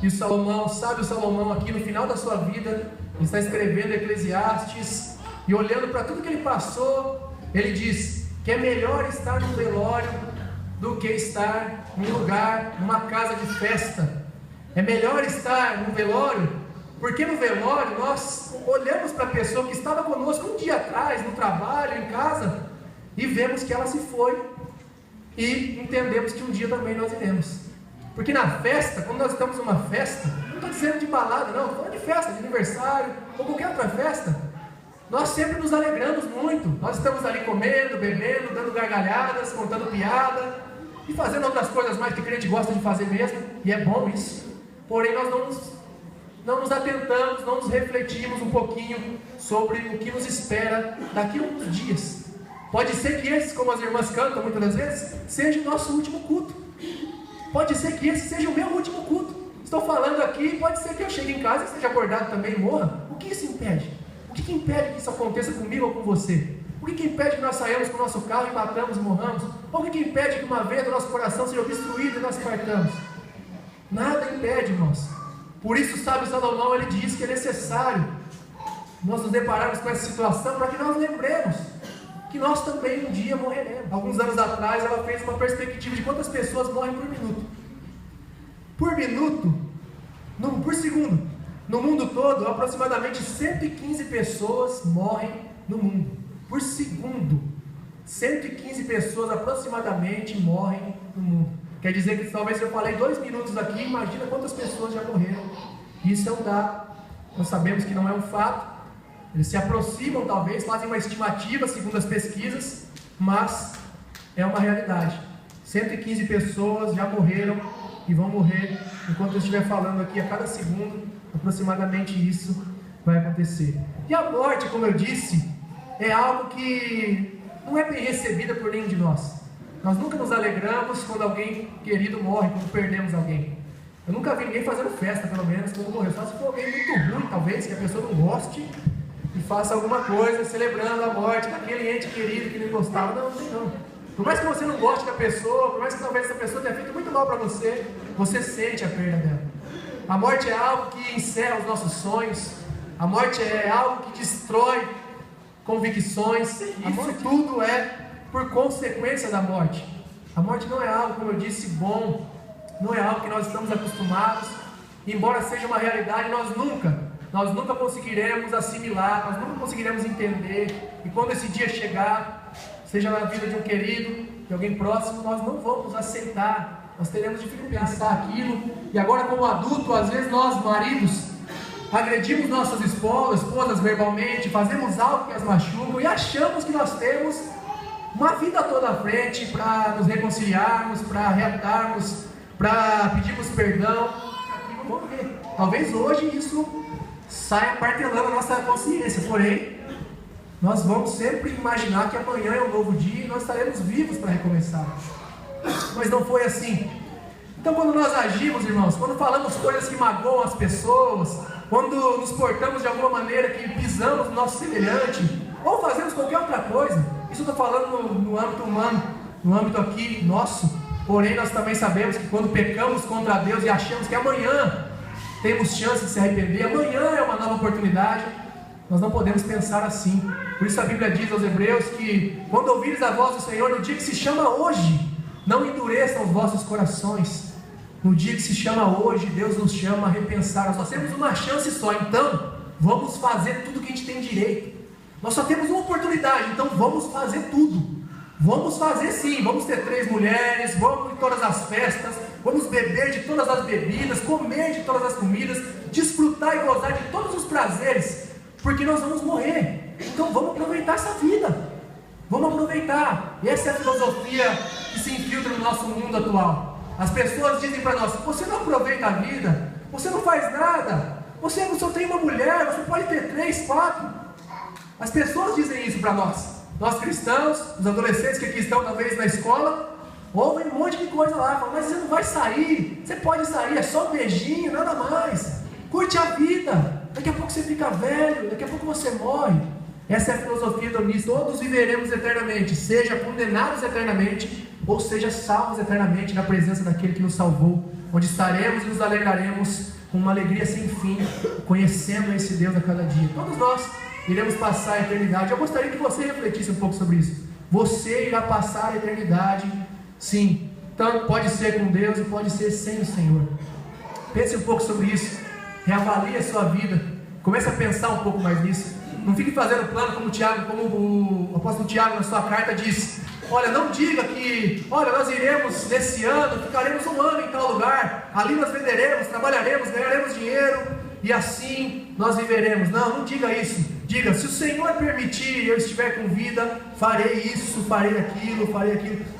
E o Salomão, sábio Salomão, aqui no final da sua vida, está escrevendo Eclesiastes, e olhando para tudo que ele passou, ele diz que é melhor estar num velório do que estar num lugar, numa casa de festa. É melhor estar no velório, porque no velório nós olhamos para a pessoa que estava conosco um dia atrás, no trabalho, em casa, e vemos que ela se foi, e entendemos que um dia também nós iremos. Porque na festa, quando nós estamos numa festa, não estou dizendo de balada, não, estou falando de festa, de aniversário, ou qualquer outra festa, nós sempre nos alegramos muito. Nós estamos ali comendo, bebendo, dando gargalhadas, contando piada, e fazendo outras coisas mais que o crente gosta de fazer mesmo, e é bom isso. Porém, nós não nos atentamos, não nos refletimos um pouquinho sobre o que nos espera daqui a uns dias. Pode ser que esses, como as irmãs cantam muitas das vezes, seja o nosso último culto. Pode ser que esse seja o meu último culto. Estou falando aqui, pode ser que eu chegue em casa e esteja acordado também e morra. O que isso impede? O que impede que isso aconteça comigo ou com você? O que impede que nós saímos com o nosso carro e batamos e morramos? Ou o que impede que uma veia do nosso coração seja obstruída e nós partamos? Nada impede, irmãos. Por isso, sábio Salomão, ele diz que é necessário nós nos depararmos com essa situação para que nós lembremos que nós também um dia morreremos. Alguns anos atrás, ela fez uma perspectiva de quantas pessoas morrem por minuto. Por minuto, não, por segundo. No mundo todo, aproximadamente 115 pessoas morrem no mundo. Por segundo, 115 pessoas aproximadamente morrem no mundo. Quer dizer que talvez eu falei 2 minutos aqui, imagina quantas pessoas já morreram. Isso é um dado. Nós sabemos que não é um fato. Eles se aproximam talvez, fazem uma estimativa segundo as pesquisas, mas é uma realidade. 115 pessoas já morreram e vão morrer enquanto eu estiver falando aqui a cada segundo. Aproximadamente isso vai acontecer. E a morte, como eu disse, é algo que não é bem recebida por nenhum de nós. Nós nunca nos alegramos quando alguém querido morre, quando perdemos alguém. Eu nunca vi ninguém fazendo festa, pelo menos, quando morreu. Só se for alguém muito ruim, talvez, que a pessoa não goste e faça alguma coisa celebrando a morte daquele ente querido que não gostava. Não, não. Por mais que você não goste da pessoa, por mais que talvez essa pessoa tenha feito muito mal para você, você sente a perda dela. A morte é algo que encerra os nossos sonhos. A morte é algo que destrói convicções. Isso tudo é por consequência da morte. A morte não é algo, como eu disse, bom. Não é algo que nós estamos acostumados. Embora seja uma realidade, nós nunca conseguiremos assimilar, nós nunca conseguiremos entender. E quando esse dia chegar, seja na vida de um querido, de alguém próximo, nós não vamos aceitar. Nós teremos dificuldade em pensar aquilo. E agora, como adulto, às vezes nós, maridos, agredimos nossas esposas verbalmente, fazemos algo que as machucam e achamos que nós temos uma vida toda à frente para nos reconciliarmos, para reatarmos, para pedirmos perdão. Vamos ver. Talvez hoje isso saia martelando a nossa consciência, porém, nós vamos sempre imaginar que amanhã é um novo dia e nós estaremos vivos para recomeçar. Mas não foi assim. Então, quando nós agimos, irmãos, quando falamos coisas que magoam as pessoas, quando nos portamos de alguma maneira que pisamos no nosso semelhante, ou fazemos qualquer outra coisa, isso eu estou falando no âmbito humano, no âmbito aqui nosso, porém nós também sabemos que quando pecamos contra Deus e achamos que amanhã temos chance de se arrepender, amanhã é uma nova oportunidade, nós não podemos pensar assim. Por isso a Bíblia diz aos Hebreus que quando ouvires a voz do Senhor no dia que se chama hoje, não endureçam os vossos corações. No dia que se chama hoje, Deus nos chama a repensar. Nós só temos uma chance só, então vamos fazer tudo o que a gente tem direito. Nós só temos uma oportunidade, então vamos fazer tudo. Vamos fazer sim, vamos ter 3 mulheres, vamos em todas as festas, vamos beber de todas as bebidas, comer de todas as comidas, desfrutar e gozar de todos os prazeres, porque nós vamos morrer. Então vamos aproveitar essa vida. Vamos aproveitar. E essa é a filosofia que se infiltra no nosso mundo atual. As pessoas dizem para nós: você não aproveita a vida, você não faz nada, você só tem uma mulher, você pode ter 3, 4. As pessoas dizem isso para nós. Nós cristãos, os adolescentes que aqui estão talvez na escola, ouvem um monte de coisa lá, falam: mas você não vai sair, você pode sair, é só um beijinho, nada mais. Curte a vida, daqui a pouco você fica velho, daqui a pouco você morre. Essa é a filosofia hedonista. Todos viveremos eternamente, seja condenados eternamente, ou seja salvos eternamente na presença daquele que nos salvou onde estaremos e nos alegraremos com uma alegria sem fim, conhecendo esse Deus a cada dia. Todos nós iremos passar a eternidade. Eu gostaria que você refletisse um pouco sobre isso. Você irá passar a eternidade, sim. Tanto pode ser com Deus e pode ser sem o Senhor. Pense um pouco sobre isso. Reavalie a sua vida. Comece a pensar um pouco mais nisso. Não fique fazendo plano como o apóstolo Tiago na sua carta diz. Olha, não diga que, nós iremos nesse ano, ficaremos um ano em tal lugar, ali nós venderemos, trabalharemos, ganharemos dinheiro, e assim nós viveremos. Não diga isso. Diga, se o Senhor permitir e eu estiver com vida, farei isso, farei aquilo.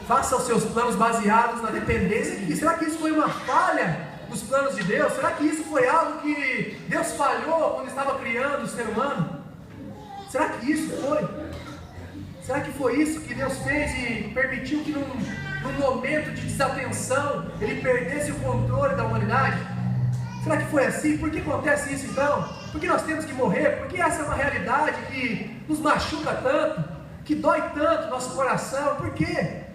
Faça os seus planos baseados na dependência de que, será que isso foi uma falha dos planos de Deus? Será que isso foi algo que Deus falhou quando estava criando o ser humano? Será que isso foi? Será que foi isso que Deus fez e permitiu que num momento de desatenção Ele perdesse o controle da humanidade? Será que foi assim? Por que acontece isso então? Por que nós temos que morrer? Por que essa é uma realidade que nos machuca tanto? Que dói tanto nosso coração? Por que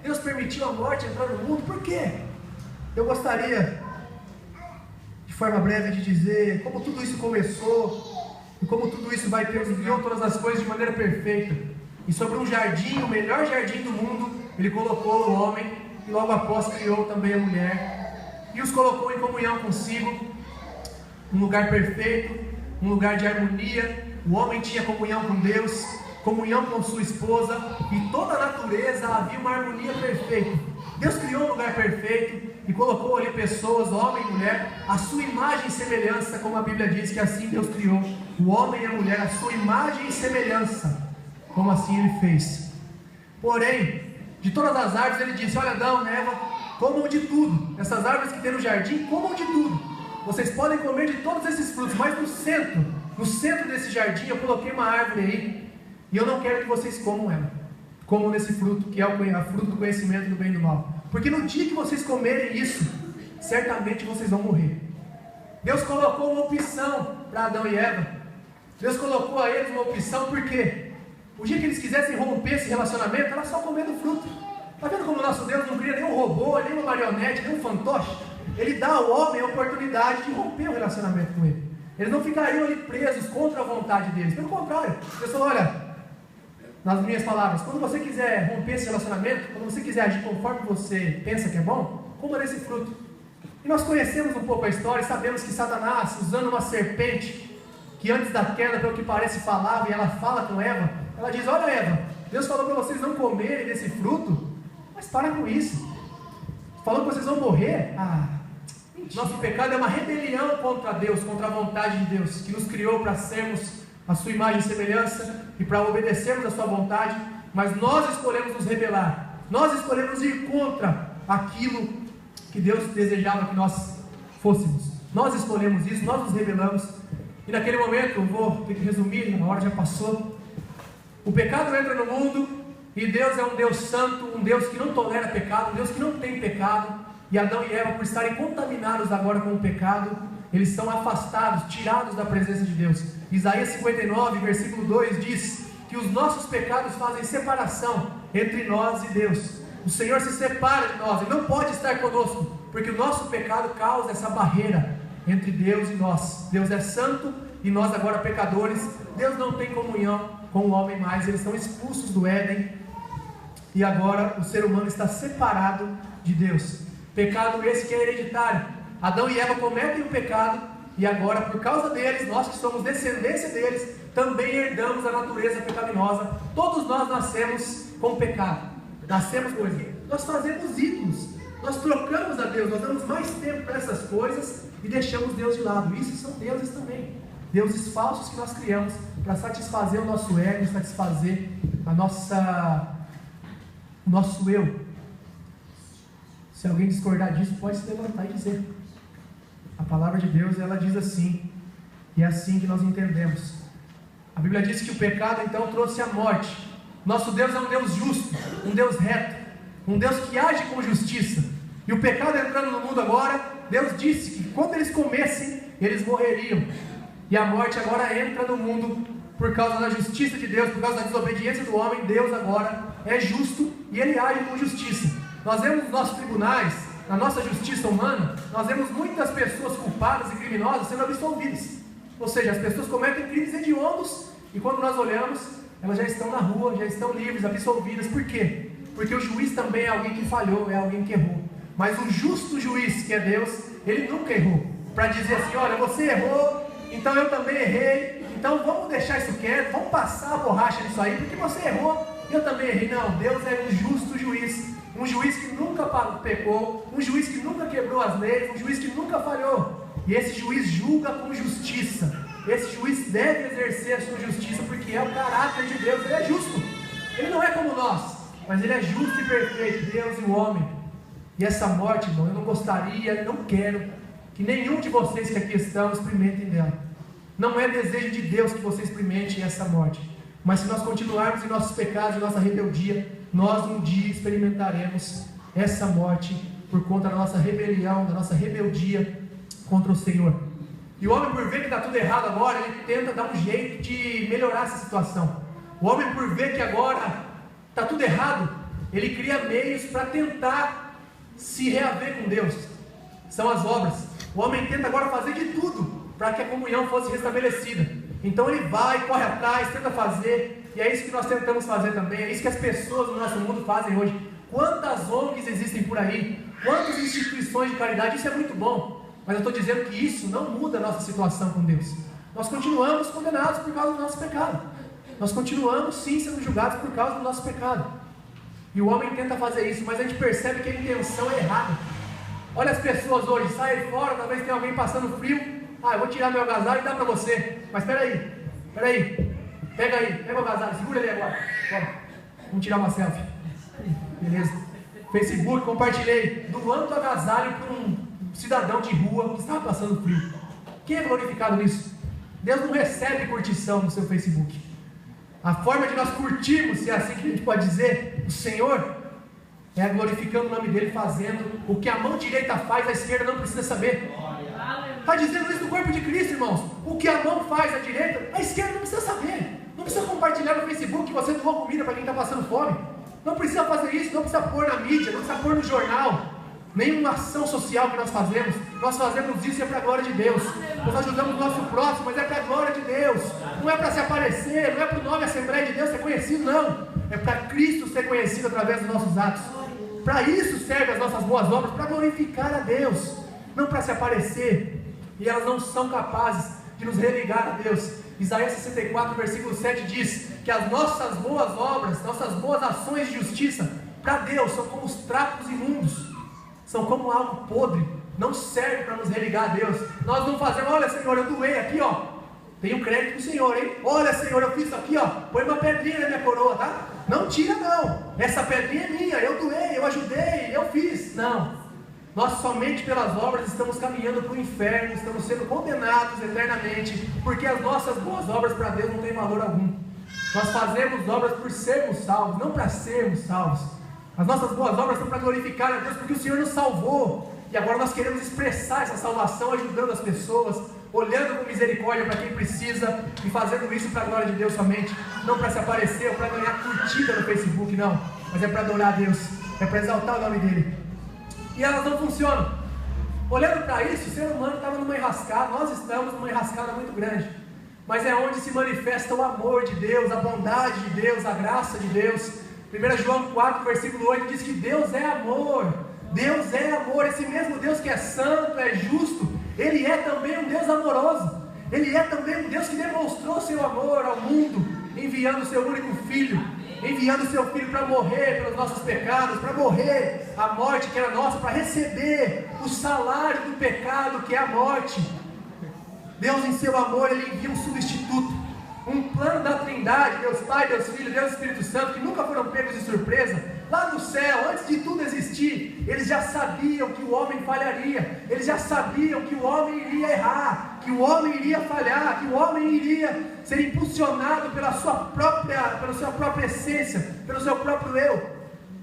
Deus permitiu a morte entrar no mundo? Por quê? Eu gostaria, de forma breve, de dizer como tudo isso começou e como tudo isso vai ter, criou todas as coisas de maneira perfeita. E sobre um jardim, o melhor jardim do mundo, Ele colocou o homem e logo após criou também a mulher e os colocou em comunhão consigo, um lugar perfeito, um lugar de harmonia. O homem tinha comunhão com Deus, comunhão com sua esposa, e toda a natureza havia uma harmonia perfeita. Deus criou um lugar perfeito e colocou ali pessoas, homem e mulher, a sua imagem e semelhança, como a Bíblia diz que assim Deus criou o homem e a mulher, a sua imagem e semelhança, como assim Ele fez. Porém, de todas as árvores Ele disse: olha, Adão, Eva, comam de tudo. Essas árvores que tem no jardim, comam de tudo. Vocês podem comer de todos esses frutos, mas no centro desse jardim eu coloquei uma árvore aí, e eu não quero que vocês comam ela. Comam desse fruto, que é o fruto do conhecimento do bem e do mal. Porque no dia que vocês comerem isso, certamente vocês vão morrer. Deus colocou uma opção para Adão e Eva. Deus colocou a eles uma opção, porque o dia que eles quisessem romper esse relacionamento, era só comer do fruto. Está vendo como o nosso Deus não cria nem um robô, nem uma marionete, nem um fantoche? Ele dá ao homem a oportunidade de romper o relacionamento com Ele. Eles não ficariam ali presos contra a vontade deles. Pelo contrário, Deus falou: olha, nas minhas palavras, quando você quiser romper esse relacionamento, quando você quiser agir conforme você pensa que é bom, coma desse fruto. E nós conhecemos um pouco a história e sabemos que Satanás, usando uma serpente, que antes da queda, pelo que parece, falava, e ela fala com Eva, ela diz: olha, Eva, Deus falou para vocês não comerem desse fruto, mas para com isso. Falou que vocês vão morrer? Nosso pecado é uma rebelião contra Deus, contra a vontade de Deus, que nos criou para sermos a sua imagem e semelhança e para obedecermos a sua vontade, mas nós escolhemos nos rebelar, nós escolhemos ir contra aquilo que Deus desejava que nós fôssemos. Nós escolhemos isso, nós nos rebelamos, e naquele momento, eu vou ter que resumir, a hora já passou, o pecado entra no mundo, e Deus é um Deus santo, um Deus que não tolera pecado, um Deus que não tem pecado. E Adão e Eva, por estarem contaminados agora com o pecado, eles são afastados, tirados da presença de Deus. Isaías 59, versículo 2 diz que os nossos pecados fazem separação entre nós e Deus. O Senhor se separa de nós, Ele não pode estar conosco, porque o nosso pecado causa essa barreira entre Deus e nós. Deus é santo e nós agora pecadores. Deus não tem comunhão com o homem mais, eles são expulsos do Éden. E agora o ser humano está separado de Deus. Pecado esse que é hereditário. Adão e Eva cometem o pecado, e agora, por causa deles, nós que somos descendência deles, também herdamos a natureza pecaminosa. Todos nós nascemos com pecado. Nascemos com isso. Nós fazemos ídolos. Nós trocamos a Deus. Nós damos mais tempo para essas coisas e deixamos Deus de lado. Isso são deuses também. Deuses falsos que nós criamos para satisfazer o nosso ego, satisfazer o nosso eu. Se alguém discordar disso, pode se levantar e dizer. A palavra de Deus, ela diz assim, e é assim que nós entendemos. A Bíblia diz que o pecado então trouxe a morte. Nosso Deus é um Deus justo, um Deus reto, um Deus que age com justiça. E o pecado entrando no mundo agora, Deus disse que quando eles comessem, eles morreriam. E a morte agora entra no mundo por causa da justiça de Deus, por causa da desobediência do homem. Deus agora é justo e Ele age com justiça. Nós vemos nos nossos tribunais na nossa justiça humana, nós vemos muitas pessoas culpadas e criminosas sendo absolvidas. Ou seja, as pessoas cometem crimes hediondos e quando nós olhamos, elas já estão na rua, já estão livres, absolvidas. Por quê? Porque o juiz também é alguém que falhou, é alguém que errou. Mas o justo juiz, que é Deus, ele nunca errou. Para dizer assim, olha, você errou, então eu também errei, então vamos deixar isso quieto, vamos passar a borracha nisso aí, porque você errou, eu também errei. Não, Deus é um justo juiz, um juiz que nunca pecou, um juiz que nunca quebrou as leis, um juiz que nunca falhou. E esse juiz julga com justiça. Esse juiz deve exercer a sua justiça, porque é o caráter de Deus, ele é justo. Ele não é como nós, mas ele é justo e perfeito, Deus e o homem. E essa morte, irmão, eu não gostaria, não quero que nenhum de vocês que aqui estão experimentem dela. Não é desejo de Deus que você experimente essa morte. Mas se nós continuarmos em nossos pecados, em nossa rebeldia, nós um dia experimentaremos essa morte por conta da nossa rebelião, da nossa rebeldia contra o Senhor. E o homem, por ver que está tudo errado agora, ele tenta dar um jeito de melhorar essa situação. O homem, por ver que agora está tudo errado, ele cria meios para tentar se reaver com Deus. São as obras. O homem tenta agora fazer de tudo para que a comunhão fosse restabelecida. Então ele vai, corre atrás, tenta fazer, e é isso que nós tentamos fazer também, é isso que as pessoas no nosso mundo fazem hoje. Quantas ONGs existem por aí, quantas instituições de caridade, isso é muito bom, mas eu estou dizendo que isso não muda a nossa situação com Deus. Nós continuamos condenados por causa do nosso pecado, nós continuamos sim sendo julgados por causa do nosso pecado, e o homem tenta fazer isso, mas a gente percebe que a intenção é errada. Olha as pessoas hoje, saem fora, talvez tenha alguém passando frio, eu vou tirar meu agasalho e dar para você. Mas espera aí, pega o agasalho, segura ele agora. Vamos tirar uma selfie. Beleza. Facebook, compartilhei, doando agasalho para um cidadão de rua que estava passando frio. Quem é glorificado nisso? Deus não recebe curtição no seu Facebook. A forma de nós curtirmos, se é assim que a gente pode dizer, o Senhor, é glorificando o nome dele, fazendo o que a mão direita faz, a esquerda não precisa saber. Está dizendo isso no corpo de Cristo, irmãos. O que a mão faz à direita, a esquerda não precisa saber. Não precisa compartilhar no Facebook que você doou comida para quem está passando fome. Não precisa fazer isso, não precisa pôr na mídia, não precisa pôr no jornal. Nenhuma ação social que nós fazemos isso é para a glória de Deus. Nós ajudamos o nosso próximo, mas é para a glória de Deus. Não é para se aparecer, não é para o nome Assembleia de Deus ser conhecido, não. É para Cristo ser conhecido através dos nossos atos. Para isso servem as nossas boas obras, para glorificar a Deus, não para se aparecer. E elas não são capazes de nos religar a Deus. Isaías 64, versículo 7 diz que as nossas boas obras, nossas boas ações de justiça, para Deus, são como os trapos imundos, são como algo podre, não serve para nos religar a Deus. Nós não fazemos, olha Senhor, eu doei aqui, tenho crédito do Senhor, hein? Olha Senhor, eu fiz isso aqui, põe uma pedrinha na minha coroa, tá? Não tira não, essa pedrinha é minha, eu doei, eu ajudei, eu fiz. Não. Nós somente pelas obras estamos caminhando para o inferno, estamos sendo condenados eternamente, porque as nossas boas obras para Deus não têm valor algum. Nós fazemos obras por sermos salvos, não para sermos salvos. As nossas boas obras são para glorificar a Deus, porque o Senhor nos salvou, e agora nós queremos expressar essa salvação, ajudando as pessoas, olhando com misericórdia para quem precisa, e fazendo isso para a glória de Deus somente, não para se aparecer ou para ganhar curtida no Facebook, não, mas é para adorar a Deus, é para exaltar o nome dEle. E elas não funcionam. Olhando para isso, o ser humano estava numa enrascada, nós estamos numa enrascada muito grande, mas é onde se manifesta o amor de Deus, a bondade de Deus, a graça de Deus. 1 João 4, versículo 8 diz que Deus é amor. Deus é amor, esse mesmo Deus que é santo, é justo, Ele é também um Deus amoroso. Ele é também um Deus que demonstrou seu amor ao mundo, enviando o seu único Filho, enviando o seu Filho para morrer pelos nossos pecados, para morrer a morte que era nossa, para receber o salário do pecado que é a morte. Deus em seu amor, Ele envia um substituto, um plano da Trindade, Deus Pai, Deus Filho, Deus Espírito Santo, que nunca foram pegos de surpresa. Lá no céu, antes de tudo existir, eles já sabiam que o homem falharia, eles já sabiam que o homem iria errar, que o homem iria falhar, que o homem iria ser impulsionado pela sua própria essência, pelo seu próprio eu.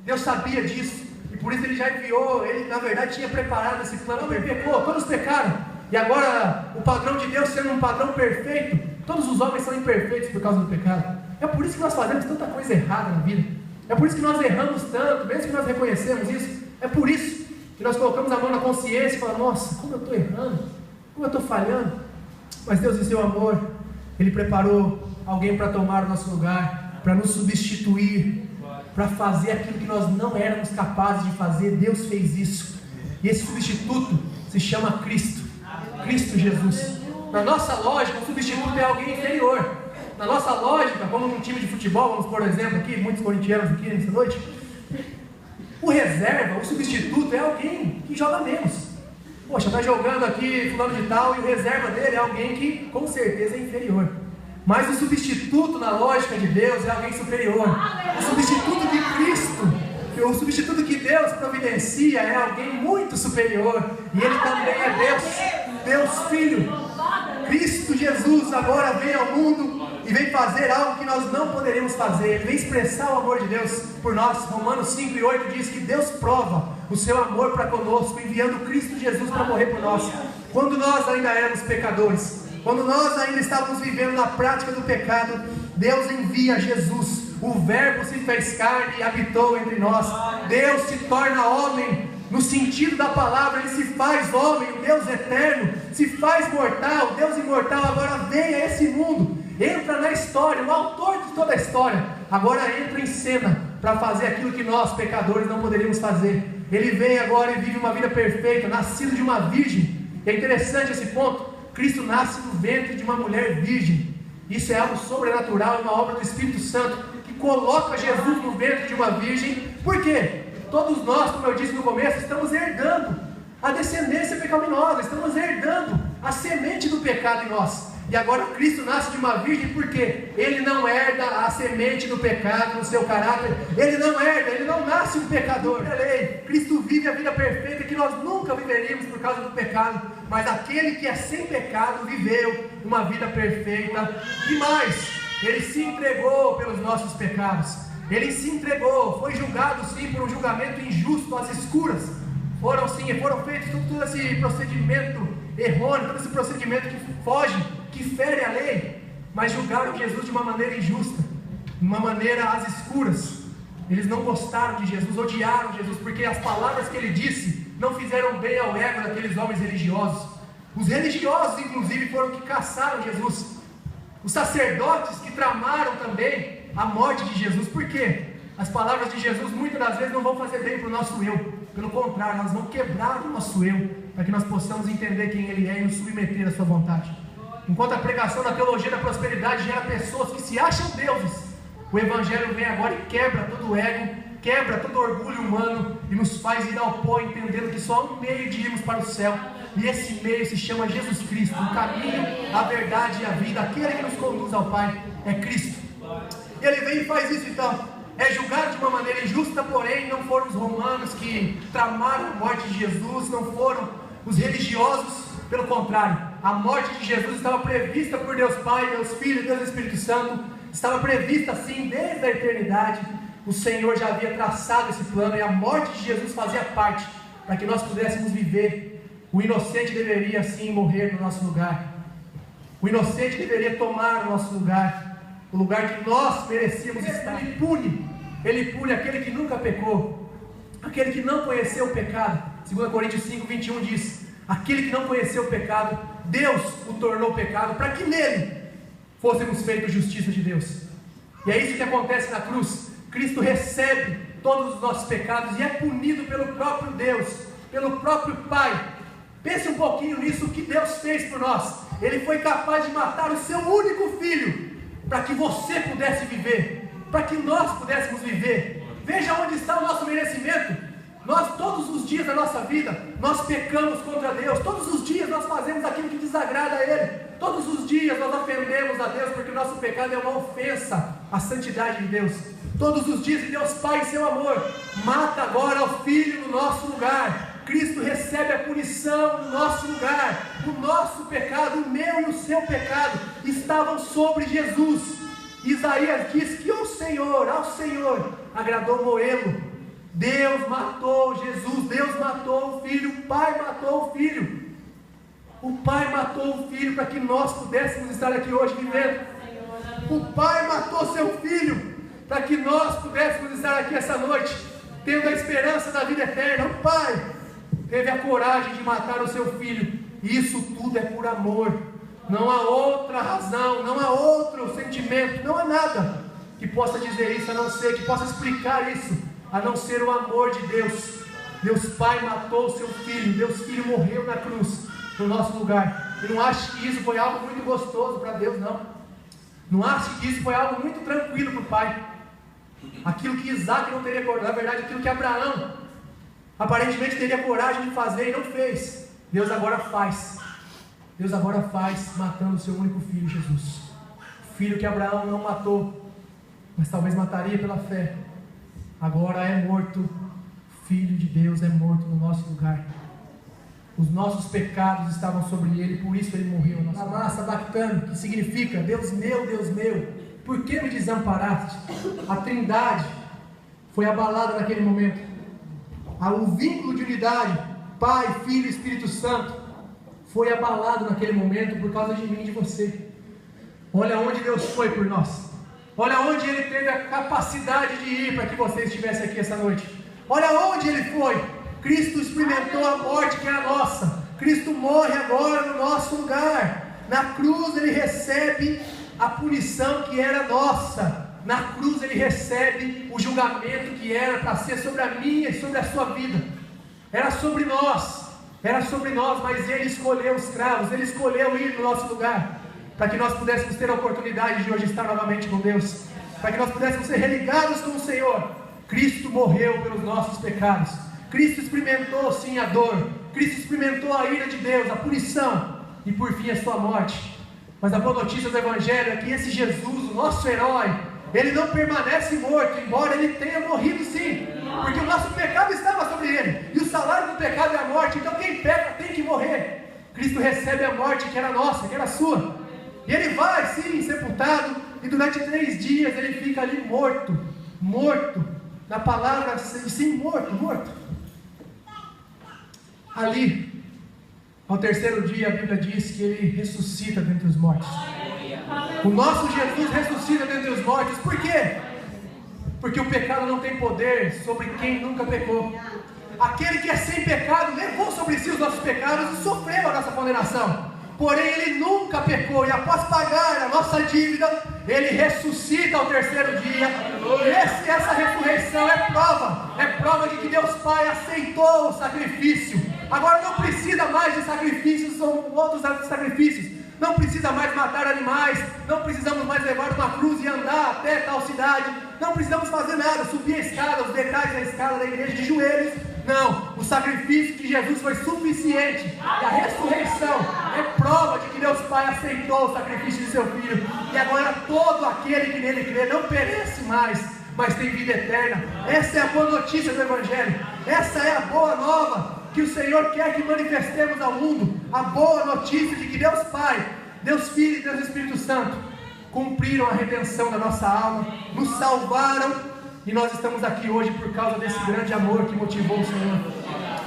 Deus sabia disso, e por isso Ele já enviou, Ele na verdade tinha preparado esse plano. O homem pecou, todos pecaram, e agora o padrão de Deus sendo um padrão perfeito, todos os homens são imperfeitos por causa do pecado. É por isso que nós fazemos tanta coisa errada na vida. É por isso que nós erramos tanto, mesmo que nós reconhecemos isso. É por isso que nós colocamos a mão na consciência e falamos, nossa, como eu estou errando, como eu estou falhando. Mas Deus, em seu amor, Ele preparou alguém para tomar o nosso lugar, para nos substituir, para fazer aquilo que nós não éramos capazes de fazer. Deus fez isso. E esse substituto se chama Cristo. Cristo Jesus. Na nossa lógica, o substituto é alguém inferior. Na nossa lógica, como num time de futebol, vamos por exemplo aqui, muitos corintianos aqui nessa noite, o reserva, o substituto é alguém que joga menos. Poxa, está jogando aqui fulano de tal e o reserva dele é alguém que com certeza é inferior. Mas o substituto na lógica de Deus é alguém superior. O substituto de Cristo, o substituto que Deus providencia é alguém muito superior. E Ele também é Deus, Deus Filho. Cristo Jesus agora vem ao mundo e vem fazer algo que nós não poderíamos fazer. Ele vem expressar o amor de Deus por nós. Romanos 5:8 diz que Deus prova o seu amor para conosco, enviando Cristo Jesus para morrer por nós. Quando nós ainda éramos pecadores, quando nós ainda estávamos vivendo na prática do pecado, Deus envia Jesus. O Verbo se fez carne e habitou entre nós. Deus se torna homem. No sentido da palavra, Ele se faz homem. O Deus eterno se faz mortal. O Deus imortal agora vem a esse mundo, entra na história. O autor de toda a história agora entra em cena para fazer aquilo que nós, pecadores, não poderíamos fazer. Ele vem agora e vive uma vida perfeita, nascido de uma virgem. É interessante esse ponto. Cristo nasce no ventre de uma mulher virgem. Isso é algo sobrenatural, uma obra do Espírito Santo que coloca Jesus no ventre de uma virgem. Por quê? Todos nós, como eu disse no começo, estamos herdando a descendência pecaminosa, estamos herdando a semente do pecado em nós. E agora Cristo nasce de uma virgem porque Ele não herda a semente do pecado no seu caráter. Ele não herda, Ele não nasce um pecador. Cristo vive a vida perfeita que nós nunca viveríamos por causa do pecado. Mas aquele que é sem pecado viveu uma vida perfeita. E mais, Ele se entregou pelos nossos pecados. Ele se entregou, foi julgado sim por um julgamento injusto às escuras. Foram feitos todo esse procedimento errôneo, todo esse procedimento que foge, que fere a lei, mas julgaram Jesus de uma maneira injusta, de uma maneira às escuras. Eles não gostaram de Jesus, odiaram Jesus, porque as palavras que Ele disse não fizeram bem ao ego daqueles homens religiosos. Os religiosos, inclusive, foram que caçaram Jesus. Os sacerdotes que tramaram também a morte de Jesus. Por quê? As palavras de Jesus muitas das vezes não vão fazer bem para o nosso eu. Pelo contrário, elas vão quebrar o nosso eu, para que nós possamos entender quem Ele é e nos submeter à sua vontade. Enquanto a pregação da teologia da prosperidade gera pessoas que se acham deuses, o Evangelho vem agora e quebra todo o ego, quebra todo o orgulho humano e nos faz ir ao pó, entendendo que só há um meio de irmos para o céu. E esse meio se chama Jesus Cristo, o caminho, a verdade e a vida. Aquele que nos conduz ao Pai é Cristo. E Ele vem e faz isso então. É julgado de uma maneira injusta, porém não foram os romanos que tramaram a morte de Jesus, não foram os religiosos, pelo contrário, a morte de Jesus estava prevista por Deus Pai, Deus Filho, Deus Espírito Santo, estava prevista assim desde a eternidade. O Senhor já havia traçado esse plano e a morte de Jesus fazia parte, para que nós pudéssemos viver. O inocente deveria assim morrer no nosso lugar, o inocente deveria tomar o nosso lugar, o lugar que nós merecíamos estar. Ele pune aquele que nunca pecou, aquele que não conheceu o pecado. 2 Coríntios 5:21 diz: aquele que não conheceu o pecado, Deus o tornou pecado, para que nele fôssemos feitos justiça de Deus. E é isso que acontece na cruz. Cristo recebe todos os nossos pecados e é punido pelo próprio Deus, pelo próprio Pai. Pense um pouquinho nisso, o que Deus fez por nós. Ele foi capaz de matar o seu único filho, para que você pudesse viver, para que nós pudéssemos viver. Veja onde está o nosso merecimento. Nós todos os dias da nossa vida, nós pecamos contra Deus. Todos os dias nós fazemos aquilo que desagrada a Ele. Todos os dias nós ofendemos a Deus, porque o nosso pecado é uma ofensa à santidade de Deus. Todos os dias, e Deus Pai, em seu amor, mata agora o Filho no nosso lugar. Cristo recebe a punição no nosso lugar. O nosso pecado, o meu e o seu pecado, estavam sobre Jesus. Isaías diz que ao Senhor agradou moê-lo. Deus matou Jesus, Deus matou o Filho, o Pai matou o Filho. O Pai matou o Filho para que nós pudéssemos estar aqui hoje vivendo. O Pai matou seu Filho para que nós pudéssemos estar aqui essa noite, tendo a esperança da vida eterna. O Pai teve a coragem de matar o seu filho. Isso tudo é por amor. Não há outra razão, não há outro sentimento, não há nada que possa dizer isso, a não ser, que possa explicar isso, a não ser o amor de Deus. Deus Pai matou o seu filho, Deus Filho morreu na cruz, no nosso lugar. E não ache que isso foi algo muito gostoso para Deus, não. Não ache que isso foi algo muito tranquilo para o Pai. Aquilo que Isaac não teria coragem, na verdade aquilo que Abraão aparentemente teria coragem de fazer e não fez, Deus agora faz. Deus agora faz, matando o seu único filho, Jesus. O filho que Abraão não matou, mas talvez mataria pela fé, agora é morto. O Filho de Deus é morto no nosso lugar. Os nossos pecados estavam sobre ele, por isso ele morreu. Lamá sabachthani, que significa Deus meu, por que me desamparaste? A Trindade foi abalada naquele momento. O vínculo de unidade, Pai, Filho e Espírito Santo, foi abalado naquele momento por causa de mim e de você. Olha onde Deus foi por nós. Olha onde Ele teve a capacidade de ir para que você estivesse aqui essa noite. Olha onde Ele foi. Cristo experimentou a morte que é a nossa. Cristo morre agora no nosso lugar. Na cruz Ele recebe a punição que era nossa. Na cruz Ele recebe o julgamento que era para ser sobre a minha e sobre a sua vida. Era sobre nós, mas Ele escolheu os cravos, Ele escolheu ir no nosso lugar, para que nós pudéssemos ter a oportunidade de hoje estar novamente com Deus, para que nós pudéssemos ser religados com o Senhor. Cristo morreu pelos nossos pecados, Cristo experimentou sim a dor, Cristo experimentou a ira de Deus, a punição, e por fim a sua morte. Mas a boa notícia do Evangelho é que esse Jesus, o nosso herói, Ele não permanece morto, embora Ele tenha morrido sim, porque o nosso pecado estava sobre Ele, e o salário do pecado é a morte. Então quem peca tem que morrer. Cristo recebe a morte que era nossa, que era sua, e Ele vai sim sepultado, e durante 3 dias Ele fica ali morto, na palavra sim, morto. Ali, ao 3º dia, a Bíblia diz que Ele ressuscita dentre os mortos. O nosso Jesus ressuscita dentre os mortos. Por quê? Porque o pecado não tem poder sobre quem nunca pecou. Aquele que é sem pecado levou sobre si os nossos pecados e sofreu a nossa condenação. Porém Ele nunca pecou, e após pagar a nossa dívida, Ele ressuscita ao 3º dia. E essa ressurreição é prova de que Deus Pai aceitou o sacrifício. Agora não precisa mais de sacrifícios ou outros sacrifícios. Não precisa mais matar animais, não precisamos mais levar uma cruz e andar até tal cidade, não precisamos fazer nada, subir a escada, os degraus da escada da igreja de joelhos. Não, o sacrifício de Jesus foi suficiente, e a ressurreição é prova de que Deus Pai aceitou o sacrifício de seu Filho, e agora todo aquele que nele crê não perece mais, mas tem vida eterna. Essa é a boa notícia do Evangelho, essa é a boa nova que o Senhor quer que manifestemos ao mundo. A boa notícia de que Deus Pai, Deus Filho e Deus Espírito Santo cumpriram a redenção da nossa alma, nos salvaram, e nós estamos aqui hoje por causa desse grande amor que motivou o Senhor.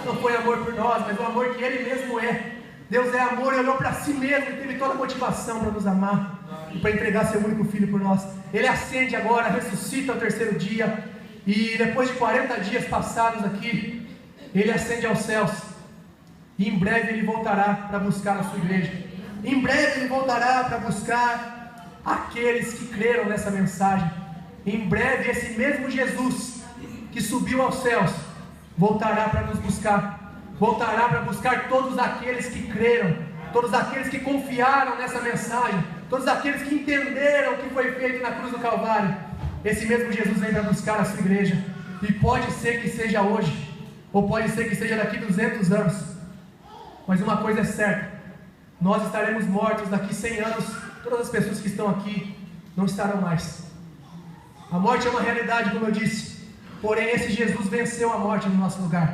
Não foi amor por nós, mas o amor que Ele mesmo é. Deus é amor e olhou para si mesmo e teve toda a motivação para nos amar e para entregar seu único Filho por nós. Ele ascende agora, ressuscita ao 3º dia, e depois de 40 dias passados aqui, Ele ascende aos céus, e em breve Ele voltará para buscar a sua igreja. Em breve Ele voltará para buscar aqueles que creram nessa mensagem. Em breve esse mesmo Jesus que subiu aos céus voltará para nos buscar. Voltará para buscar todos aqueles que creram, todos aqueles que confiaram nessa mensagem, todos aqueles que entenderam o que foi feito na cruz do Calvário. Esse mesmo Jesus vem para buscar a sua igreja, e pode ser que seja hoje, ou pode ser que seja daqui 200 anos, mas uma coisa é certa: nós estaremos mortos daqui 100 anos. Todas as pessoas que estão aqui não estarão mais. A morte é uma realidade, como eu disse, porém esse Jesus venceu a morte no nosso lugar.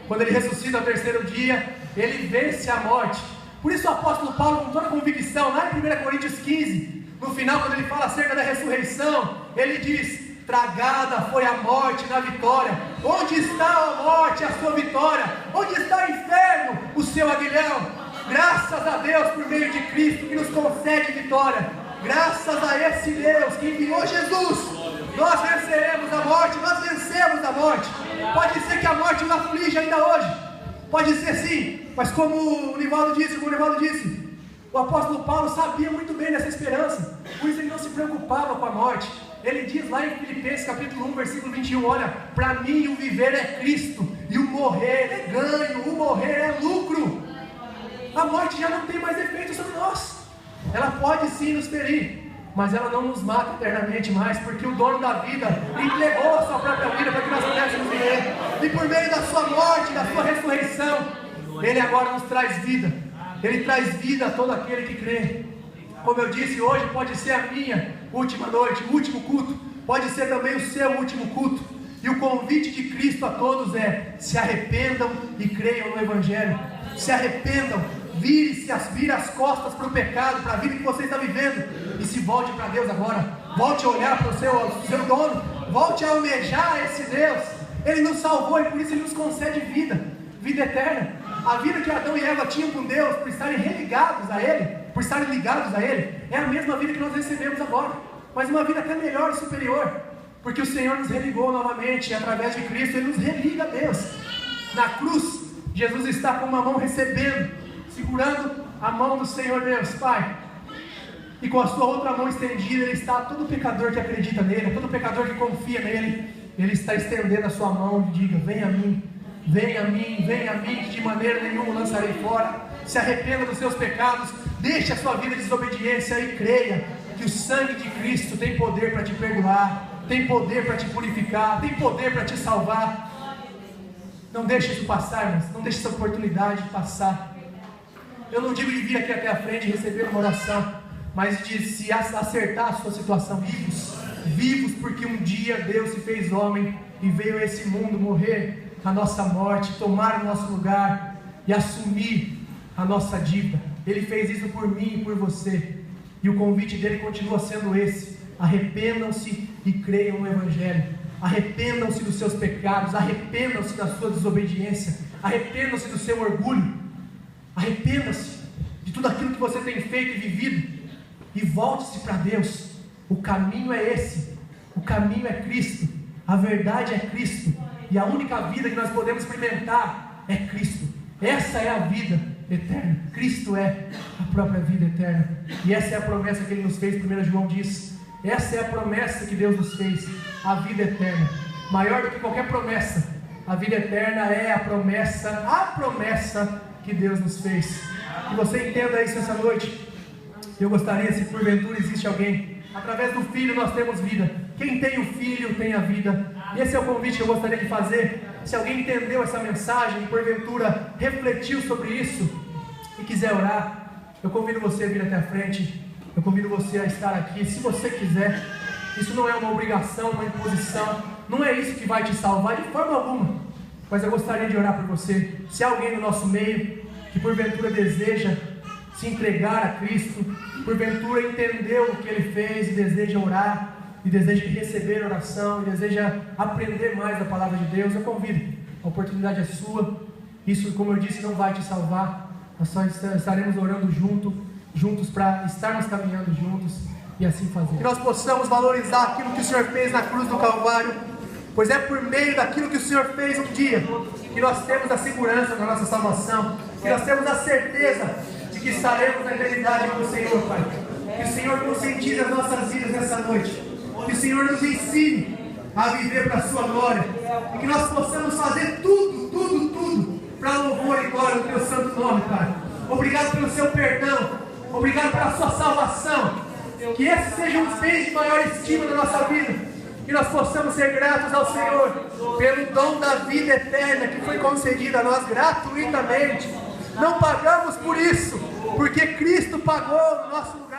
Quando Ele ressuscita ao 3º dia, Ele vence a morte. Por isso o apóstolo Paulo, com toda convicção, lá em 1 Coríntios 15, no final, quando ele fala acerca da ressurreição, ele diz: tragada foi a morte na vitória. Onde está a morte, a sua vitória? Onde está o inferno, o seu aguilhão? Graças a Deus por meio de Cristo, que nos concede vitória. Graças a esse Deus que enviou Jesus, nós venceremos a morte, nós vencemos a morte. Pode ser que a morte nos aflige ainda hoje, Pode ser sim, mas como o Nivaldo disse, o apóstolo Paulo sabia muito bem dessa esperança, por isso ele não se preocupava com a morte. Ele diz lá em Filipenses capítulo 1, versículo 21, olha, para mim o viver é Cristo, e o morrer é ganho, o morrer é lucro. A morte já não tem mais efeito sobre nós. Ela pode sim nos ferir, mas ela não nos mata eternamente mais, porque o dono da vida entregou a sua própria vida para que nós pudéssemos viver, e por meio da sua morte, da sua ressurreição, Ele agora nos traz vida. Ele traz vida a todo aquele que crê. Como eu disse, hoje pode ser a minha última noite, o último culto, pode ser também o seu último culto, e o convite de Cristo a todos é: se arrependam e creiam no Evangelho, se arrependam, vire as costas para o pecado, para a vida que você está vivendo, e se volte para Deus agora. Volte a olhar para o seu dono, volte a almejar esse Deus. Ele nos salvou e por isso Ele nos concede vida eterna. A vida que Adão e Eva tinham com Deus, por estarem religados a Ele, por estarem ligados a Ele, é a mesma vida que nós recebemos agora, mas uma vida até melhor e superior, porque o Senhor nos religou novamente, e através de Cristo Ele nos religa a Deus. Na cruz, Jesus está com uma mão recebendo, segurando a mão do Senhor Deus, Pai, e com a sua outra mão estendida, Ele está a todo pecador que acredita nele, a todo pecador que confia nele, Ele está estendendo a sua mão e diga: vem a mim, que de maneira nenhuma lançarei fora. Se arrependa dos seus pecados, deixe a sua vida de desobediência e creia que o sangue de Cristo tem poder para te perdoar, tem poder para te purificar, tem poder para te salvar. Não deixe isso passar, irmãos, não deixe essa oportunidade passar. Eu não digo de vir aqui até a frente e receber uma oração, mas de se acertar a sua situação, vivos, porque um dia Deus se fez homem e veio a esse mundo morrer a nossa morte, tomar o nosso lugar e assumir a nossa dívida. Ele fez isso por mim e por você, e o convite dele continua sendo esse: arrependam-se e creiam no Evangelho, arrependam-se dos seus pecados, arrependam-se da sua desobediência, arrependam-se do seu orgulho, arrependam-se de tudo aquilo que você tem feito e vivido, e volte-se para Deus. O caminho é esse, o caminho é Cristo, a verdade é Cristo, e a única vida que nós podemos experimentar é Cristo. Essa é a vida eterna. Cristo é a própria vida eterna. E essa é a promessa que Ele nos fez. 1 João diz: essa é a promessa que Deus nos fez, a vida eterna. Maior do que qualquer promessa, a vida eterna é a promessa que Deus nos fez. Que você entenda isso essa noite. Eu gostaria, se porventura existe alguém, através do Filho nós temos vida. Quem tem o Filho tem a vida. E esse é o convite que eu gostaria de fazer. Se alguém entendeu essa mensagem e porventura refletiu sobre isso e quiser orar, eu convido você a vir até a frente. Eu convido você a estar aqui, se você quiser. Isso não é uma obrigação, uma imposição. Não é isso que vai te salvar de forma alguma. Mas eu gostaria de orar por você. Se há alguém no nosso meio que porventura deseja se entregar a Cristo, porventura entendeu o que Ele fez e deseja orar, e deseja receber oração, e deseja aprender mais da palavra de Deus, eu convido. A oportunidade é sua. Isso, como eu disse, não vai te salvar. Nós só estaremos orando juntos para estarmos caminhando juntos e assim fazer. Que nós possamos valorizar aquilo que o Senhor fez na cruz do Calvário, pois é por meio daquilo que o Senhor fez um dia que nós temos a segurança da nossa salvação, que nós temos a certeza de que estaremos na eternidade com o Senhor, Pai. Que o Senhor conscientize as nossas vidas nessa noite. Que o Senhor nos ensine a viver para a sua glória, e que nós possamos fazer tudo para louvor e glória do Teu santo nome, Pai. Obrigado pelo Seu perdão, obrigado pela Sua salvação. Que esses sejam os bens de maior estima da nossa vida, que nós possamos ser gratos ao Senhor pelo dom da vida eterna que foi concedida a nós gratuitamente. Não pagamos por isso, porque Cristo pagou no nosso lugar.